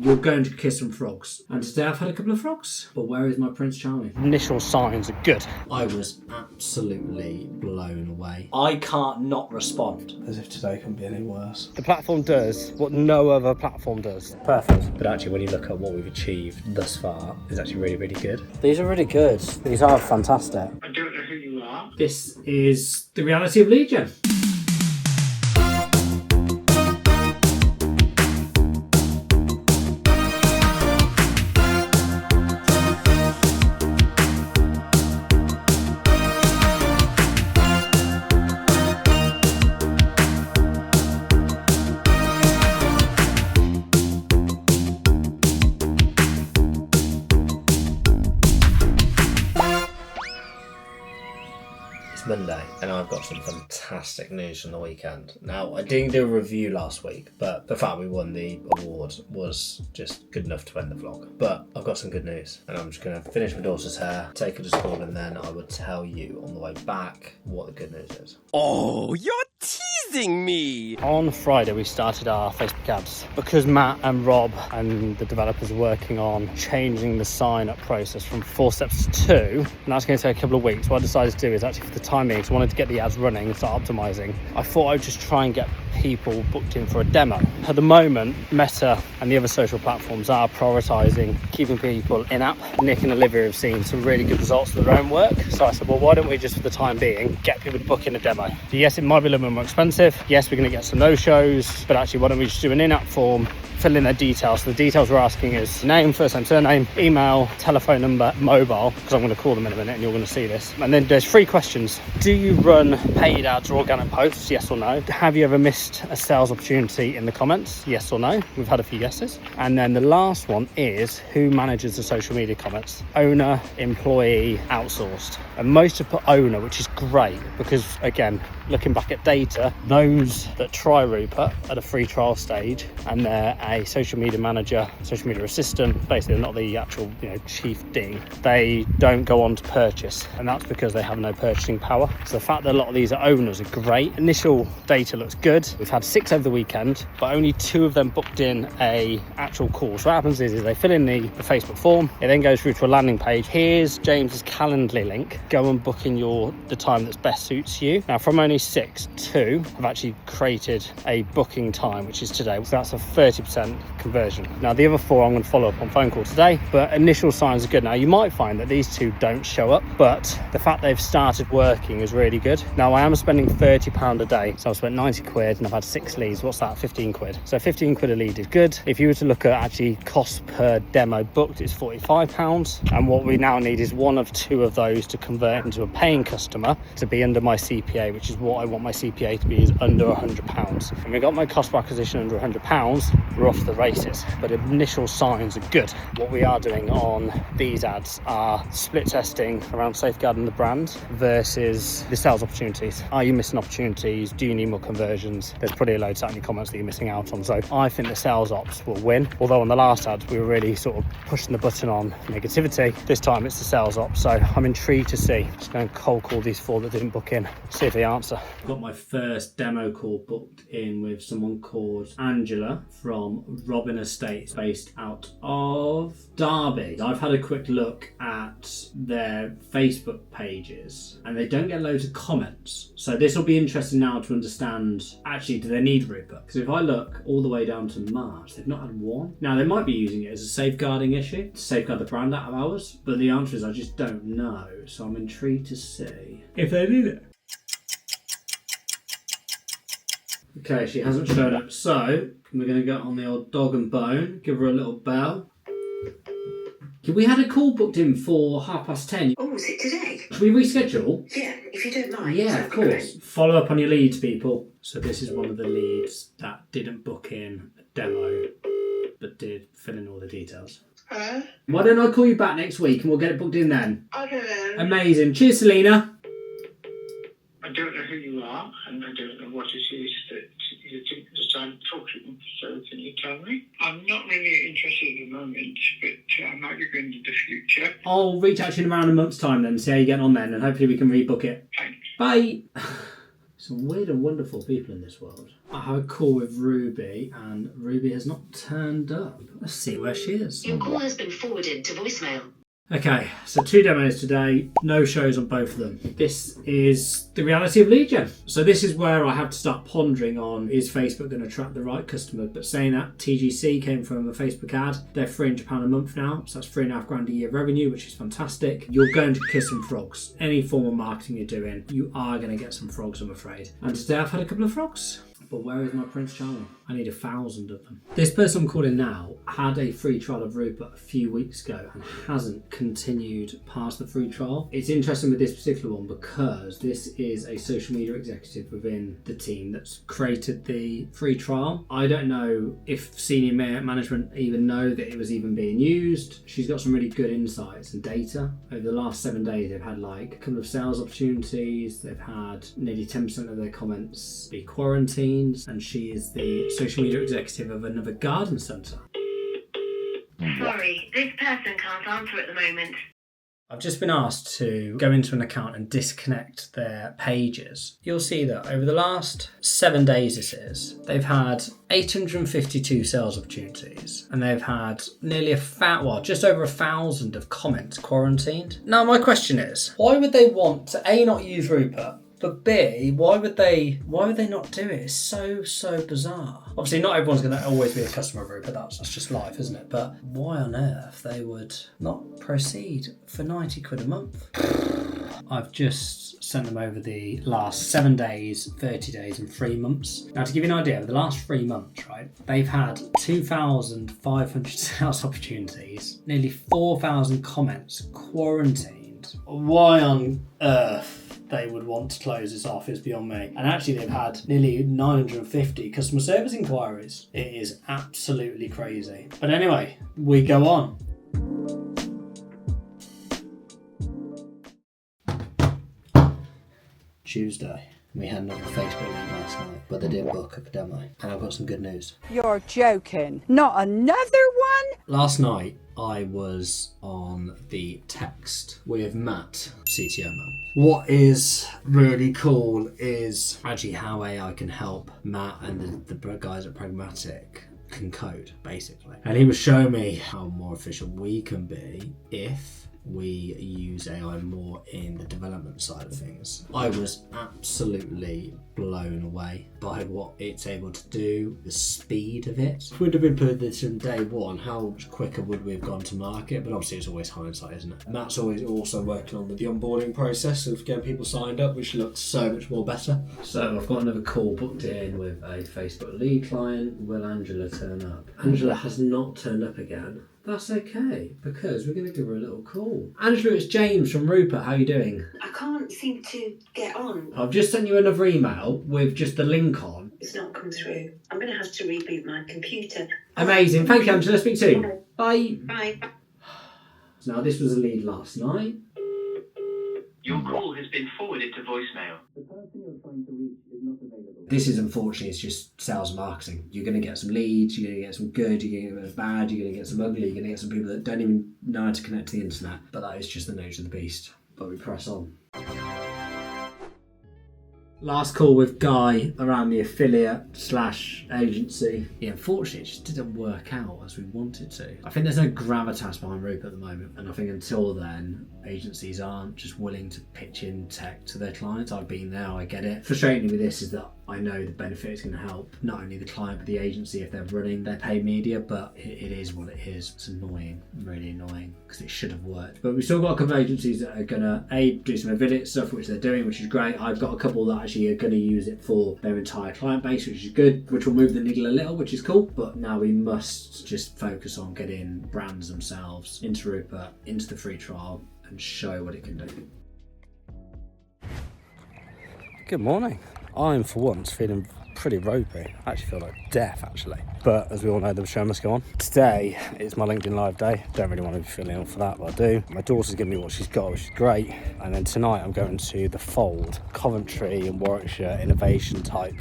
You're going to kiss some frogs. And today I've had a couple of frogs. But where is my Prince Charming? Initial signs are good. I was absolutely blown away. I can't not respond. As if today can be any worse. The platform does what no other platform does. Perfect. But actually, when you look at what we've achieved thus far, it's actually really, really good. These are really good. These are fantastic. I don't know who you are. This is the reality of lead gen. Monday, and I've got some fantastic news from the weekend. Now, I didn't do a review last week, but the fact we won the award was just good enough to end the vlog. But I've got some good news, and I'm just going to finish my daughter's hair, take her to school, and then I will tell you on the way back what the good news is. Oh, you're teasing me! On Friday, we started our Facebook ads because Matt and Rob and the developers are working on changing the sign-up process from 4 steps to 2, and that's going to take a couple of weeks. What I decided to do is actually, for the time being, because I wanted to get the ads running and start optimizing, I thought I'd just try and get people booked in for a demo. At the moment, Meta and the other social platforms are prioritizing keeping people in-app. Nick and Olivia have seen some really good results for their own work, so I said, well, why don't we just, for the time being, get people to book in a demo? So yes, it might be a little bit more expensive. Yes, we're going to get some no-shows, but actually, why don't we just do an in-app form, fill in their details. So the details we're asking is name, first name, surname, email, telephone number, mobile, because I'm going to call them in a minute and you're going to see this. And then there's 3 questions. Do you run paid ads or organic posts? Yes or no. Have you ever missed a sales opportunity in the comments? Yes or no. We've had a few yeses. And then the last one is who manages the social media comments? Owner, employee, outsourced. And most have put owner, which is great because, again, looking back at data, those that try Rupert at a free trial stage and they're a social media manager, social media assistant, basically they're not the actual chief ding, they don't go on to purchase, and that's because they have no purchasing power. So the fact that a lot of these are owners are great. Initial data looks good. We've had 6 over the weekend, but only 2 of them booked in a actual call. So what happens is they fill in the Facebook form, it then goes through to a landing page. Here's James's Calendly link, go and book in the time that's best suits you. Now from only 6, 2 have actually created a booking time, which is today, so that's a 30% conversion. Now the other 4 I'm going to follow up on phone call today, but initial signs are good. Now you might find that these 2 don't show up, but the fact they've started working is really good. Now I am spending £30 a day, so I've spent 90 quid and I've had 6 leads. What's that? 15 quid. So 15 quid a lead is good. If you were to look at actually cost per demo booked, it's £45, and what we now need is 1 of 2 of those to convert into a paying customer to be under my CPA, which is what I want my CPA to be, is under £100. And we got my cost per acquisition under £100, we're off the races. But initial signs are good. What we are doing on these ads are split testing around safeguarding the brand versus the sales opportunities. Are you missing opportunities? Do you need more conversions? There's probably a load of any comments that you're missing out on. So I think the sales ops will win. Although on the last ad, we were really sort of pushing the button on negativity. This time it's the sales ops. So I'm intrigued to see. Just going to cold call these 4 that didn't book in. See if they answer. Got my first demo call booked in with someone called Angela from Robin Estates, based out of Derby. I've had a quick look at their Facebook pages and they don't get loads of comments. So this will be interesting now to understand, actually, do they need Rupert? Because if I look all the way down to March, they've not had 1. Now they might be using it as a safeguarding issue, to safeguard the brand out of ours, but the answer is I just don't know. So I'm intrigued to see if they need it. Okay, she hasn't showed up, so we're going to go on the old dog and bone, give her a little bell. We had a call booked in for 10:30. Oh, was it today? Should we reschedule? Yeah, if you don't mind. Yeah, of course. Follow up on your leads, people. So this is one of the leads that didn't book in a demo, but did fill in all the details. Hello? Why don't I call you back next week and we'll get it booked in then? Okay then. Amazing. Cheers, Selena. I don't know who you are, and I don't know what it is that you think that I'm talking. So can you tell me? I'm not really interested at the moment, but I might be going to the future. I'll reach out to you in around a month's time then, see how you're getting on then, and hopefully we can rebook it. Thanks. Bye. Some weird and wonderful people in this world. I have a call with Ruby, and Ruby has not turned up. Let's see where she is. Your call has been forwarded to voicemail. Okay, so 2 demos today, no shows on both of them. This is the reality of lead gen. So this is where I have to start pondering on, is Facebook going to attract the right customer? But saying that, TGC came from a Facebook ad. They're £300 a month now, so that's £3,500 a year revenue, which is fantastic. You're going to kiss some frogs. Any form of marketing you're doing, you are going to get some frogs, I'm afraid. And today I've had a couple of frogs. But where is my Prince Charming? I need 1,000 of them. This person I'm calling now had a free trial of Rupert a few weeks ago and hasn't continued past the free trial. It's interesting with this particular one because this is a social media executive within the team that's created the free trial. I don't know if senior management even know that it was even being used. She's got some really good insights and data. Over the last 7 days, they've had like a couple of sales opportunities. They've had nearly 10% of their comments be quarantined. And she is the social media executive of another garden centre. Sorry, this person can't answer at the moment. I've just been asked to go into an account and disconnect their pages. You'll see that over the last 7 days they've had 852 sales opportunities and they've had nearly just over 1,000 of comments quarantined. Now my question is, why would they want to A, not use Rupert? But B, why would they not do it? It's so bizarre. Obviously, not everyone's going to always be a customer of Rupert. That's just life, isn't it? But why on earth they would not proceed for 90 quid a month? I've just sent them over the last 7 days, 30 days and 3 months. Now to give you an idea, over the last 3 months, right, they've had 2,500 sales opportunities, nearly 4,000 comments quarantined. Why on earth they would want to close this off is beyond me. And actually they've had nearly 950 customer service inquiries. It is absolutely crazy. But anyway, we go on. Tuesday, we had another Facebook link last night, but they didn't book a demo. And I've got some good news. You're joking. Not another one? Last night, I was on the text with Matt, CTO Matt. What is really cool is actually how AI can help Matt and the guys at Pragmatic can code, basically. And he was showing me how more efficient we can be if we use AI more in the development side of things. I was absolutely blown away by what it's able to do, the speed of it. If we'd have been putting this in day one, how much quicker would we have gone to market? But obviously it's always hindsight, isn't it? Matt's always also working on the onboarding process of getting people signed up, which looks so much more better. So I've got another call booked in with a Facebook lead client. Will Angela turn up? Angela has not turned up again. That's okay, because we're going to give her a little call. Angela, it's James from Rupert. How are you doing? I can't seem to get on. I've just sent you another email with just the link on. It's not come through. I'm going to have to reboot my computer. Amazing. Thank you, Angela. Speak soon. Bye. Bye. Now, this was a lead last night. Your call has been forwarded to voicemail. The person you're trying to reach is not available. This is unfortunately, it's just sales and marketing. You're going to get some leads, you're going to get some good, you're going to get bad, you're going to get some ugly, you're going to get some people that don't even know how to connect to the internet. But that is just the nature of the beast. But we press on. Last call with Guy around the affiliate/agency. Yeah, unfortunately, it just didn't work out as we wanted to. I think there's no gravitas behind Rupert at the moment, and I think until then, agencies aren't just willing to pitch in tech to their clients. I've been there, I get it. Frustrating with this is that I know the benefit is going to help not only the client but the agency if they're running their paid media, but it is what it is. It's annoying, really annoying, because it should have worked. But we've still got a couple of agencies that are going to do some affiliate stuff, which they're doing, which is great. I've got a couple that actually are going to use it for their entire client base, which is good, which will move the needle a little, which is cool. But now we must just focus on getting brands themselves into Rupert, into the free trial, and show what it can do. Good morning. I'm for once feeling pretty ropey. I actually feel like death actually. But as we all know, the show must go on. Today is my LinkedIn Live day. Don't really want to be feeling ill for that, but I do. My daughter's giving me what she's got, which is great. And then tonight I'm going to the Fold, Coventry and Warwickshire innovation type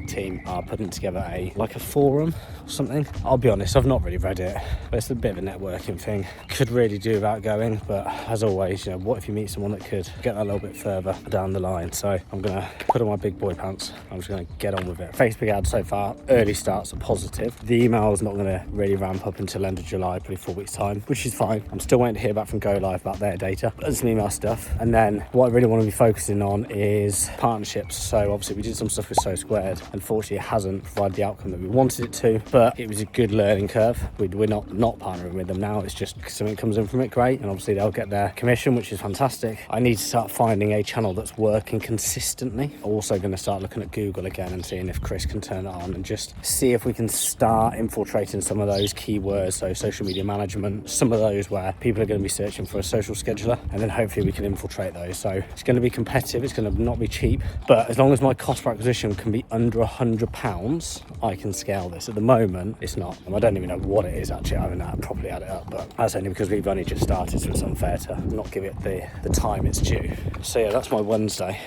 team are putting together a forum something. I'll be honest, I've not really read it, but it's a bit of a networking thing. Could really do without going, but as always, you know, what if you meet someone that could get that a little bit further down the line? So I'm gonna put on my big boy pants. I'm just gonna get on with it. Facebook ads so far, early starts are positive. The email is not gonna really ramp up until end of July, probably 4 weeks time, which is fine. I'm still waiting to hear back from Go Live about their data and some email stuff. And then what I really want to be focusing on is partnerships. So obviously we did some stuff with So Squared. Unfortunately, it hasn't provided the outcome that we wanted it to, but it was a good learning curve. We're not partnering with them now. It's just something comes in from it, great, and obviously they'll get their commission, which is fantastic. I need to start finding a channel that's working consistently. I'm also going to start looking at Google again and seeing if Chris can turn it on and just see if we can start infiltrating some of those keywords, so social media management, some of those where people are going to be searching for a social scheduler, and then hopefully we can infiltrate those. So it's going to be competitive, it's going to not be cheap, but as long as my cost per acquisition can be under £100, I can scale this. At the moment, it's not. I don't even know what it is actually. I haven't properly added it up, but that's only because we've only just started, so it's unfair to not give it the time it's due. So yeah, that's my Wednesday.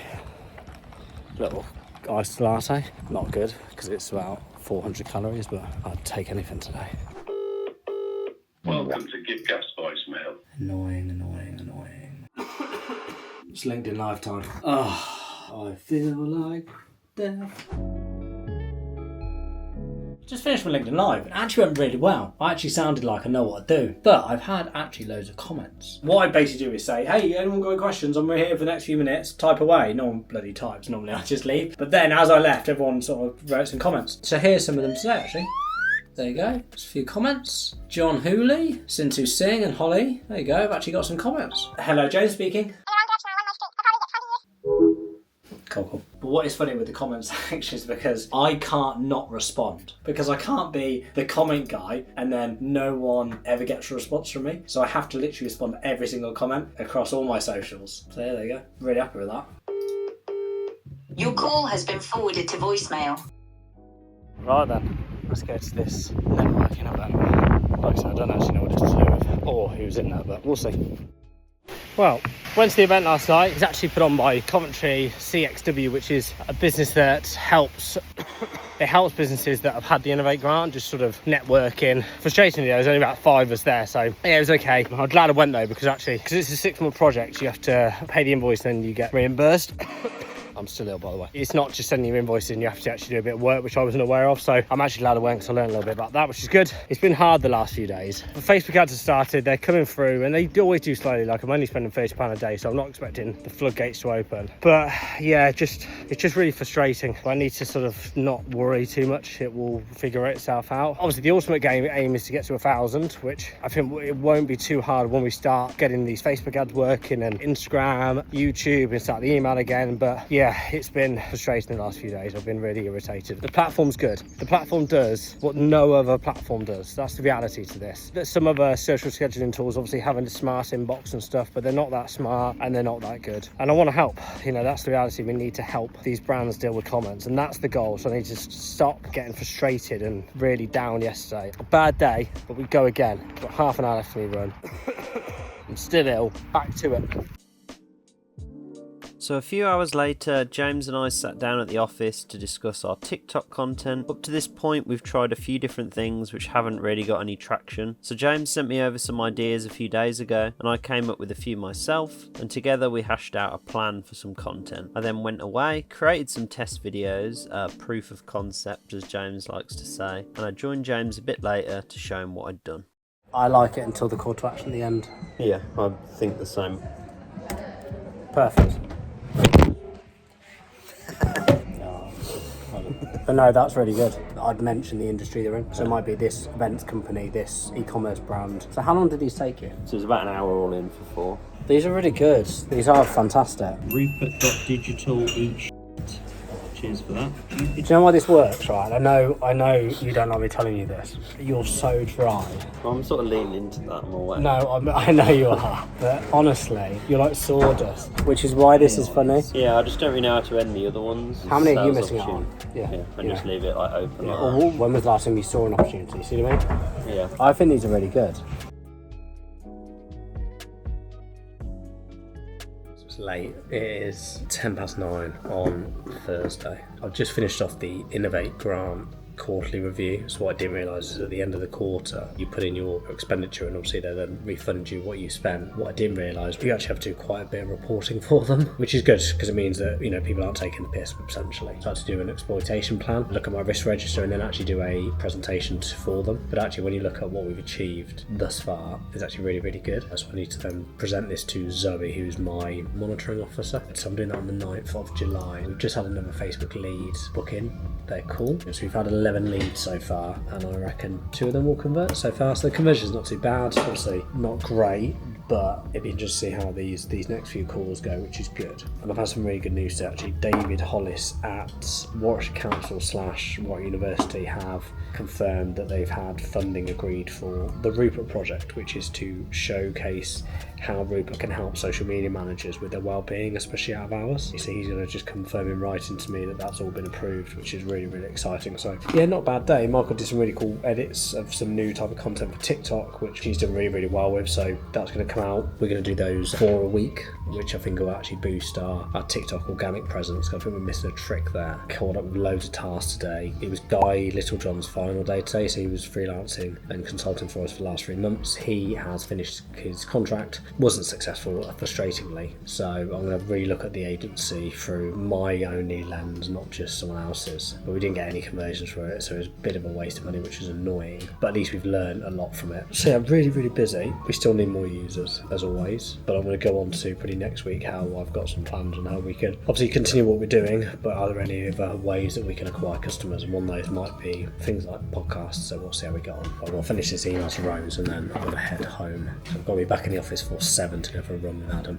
Little iced latte, not good because it's about 400 calories, but I'd take anything today. Welcome to GiveGap's voicemail. Annoying. It's LinkedIn Live time. Oh, I feel like death. Just finished my LinkedIn Live. It actually went really well. I actually sounded like I know what I do. But I've had actually loads of comments. What I basically do is say, hey, anyone got any questions? I'm here for the next few minutes. Type away. No one bloody types. Normally I just leave. But then as I left, everyone sort of wrote some comments. So here's some of them today, actually. There you go. Just a few comments. John Hooley, Sintu Singh and Holly. There you go. I've actually got some comments. Hello, James speaking. Cool. But what is funny with the comment section is because I can't not respond. Because I can't be the comment guy and then no one ever gets a response from me. So I have to literally respond to every single comment across all my socials. So yeah, there you go. Really happy with that. Your call has been forwarded to voicemail. Right then, let's go to this networking event. Like I said, I don't actually know what it's to do with or who's in there, but we'll see. Well, went to the event last night. It's actually put on by Coventry CXW, which is a business that helps businesses that have had the Innovate grant, just sort of networking. Frustratingly, there was only about 5 of us there, so yeah, it was okay. I'm glad I went though, because it's a 6-month project, you have to pay the invoice and then you get reimbursed. I'm still ill, by the way. It's not just sending your invoice in, you have to actually do a bit of work, which I wasn't aware of, so I'm actually glad I went because I learned a little bit about that, which is good. It's been hard the last few days. The Facebook ads have started, they're coming through, and they always do slowly. Like, I'm only spending £30 a day, so I'm not expecting the floodgates to open. But yeah, it's just really frustrating. I need to sort of not worry too much. It will figure itself out. Obviously, the ultimate aim is to get to 1,000, which I think it won't be too hard when we start getting these Facebook ads working and Instagram, YouTube, and start the email again. But yeah, it's been frustrating the last few days. I've been really irritated. The platform's good. The platform does what no other platform does. That's the reality to this. There's some other social scheduling tools obviously having a smart inbox and stuff, but they're not that smart and they're not that good. And I want to help. You know, that's the reality. We need to help these brands deal with comments, and that's the goal. So I need to stop getting frustrated and really down yesterday. A bad day, but we go again. Got half an hour left for me run. I'm still ill. Back to it. So a few hours later, James and I sat down at the office to discuss our TikTok content. Up to this point, we've tried a few different things which haven't really got any traction. So James sent me over some ideas a few days ago, and I came up with a few myself, and together we hashed out a plan for some content. I then went away, created some test videos, proof of concept as James likes to say, and I joined James a bit later to show him what I'd done. I like it until the call to action at the end. Yeah, I think the same. Perfect. But no, that's really good. I'd mentioned the industry they're in. So it might be this events company, this e-commerce brand. So how long did these take you? So it was about an hour all in for 4. These are really good. These are fantastic. Rupert.digital each. Cheers for that. Do you know why this works, right? I know you don't like me telling you this. You're so dry. I'm sort of leaning into that more. No, I know you are. But honestly, you're like sawdust, which is why this is funny. Yeah, I just don't really know how to end the other ones. How many are you missing out on? Yeah, and just leave it like open. Yeah. Like Or when was the last time you saw an opportunity? See what I mean? Yeah. I think these are really good. Late. It is 9:10 on Thursday. I've just finished off the Innovate grant quarterly review. So what I didn't realise is at the end of the quarter, you put in your expenditure and obviously they then refund you what you spent. What I didn't realise, you actually have to do quite a bit of reporting for them, which is good because it means that, you know, people aren't taking the piss essentially. So I had to do an exploitation plan, look at my risk register and then actually do a presentation for them. But actually when you look at what we've achieved thus far, it's actually really, really good. So I need to then present this to Zoe, who's my monitoring officer. So I'm doing that on the 9th of July. We've just had another Facebook lead book in. They're cool. So we've had 11 leads so far and I reckon 2 of them will convert so far. So the conversion's not too bad, obviously not great, but it'd be interesting to see how these next few calls go, which is good. And I've had some really good news to actually. David Hollis at Warwick Council / Warwick University have confirmed that they've had funding agreed for the Rupert project, which is to showcase how Rupert can help social media managers with their well-being, especially out of hours. So he's going to just confirm in writing to me that that's all been approved, which is really, really exciting. So yeah, not a bad day. Michael did some really cool edits of some new type of content for TikTok, which he's done really, really well with. So that's going to come out. We're going to do those 4 a week, which I think will actually boost our TikTok organic presence. I think we're missing a trick there. Caught up with loads of tasks today. It was Guy Littlejohn's final day today, so he was freelancing and consulting for us for the last 3 months. He has finished his contract. Wasn't successful, frustratingly. So I'm going to relook at the agency through my only lens, not just someone else's. But we didn't get any conversions for it, so it was a bit of a waste of money, which is annoying. But at least we've learned a lot from it. So yeah, I'm really, really busy. We still need more users, as always. But I'm going to go on to pretty next week how I've got some plans on how we can obviously continue what we're doing, but are there any other ways that we can acquire customers? And one of those might be things like podcasts, so we'll see how we get on. But we'll finish this email to Rose and then I'm going to head home. So I've got to be back in the office for 7 to go for a run with Adam.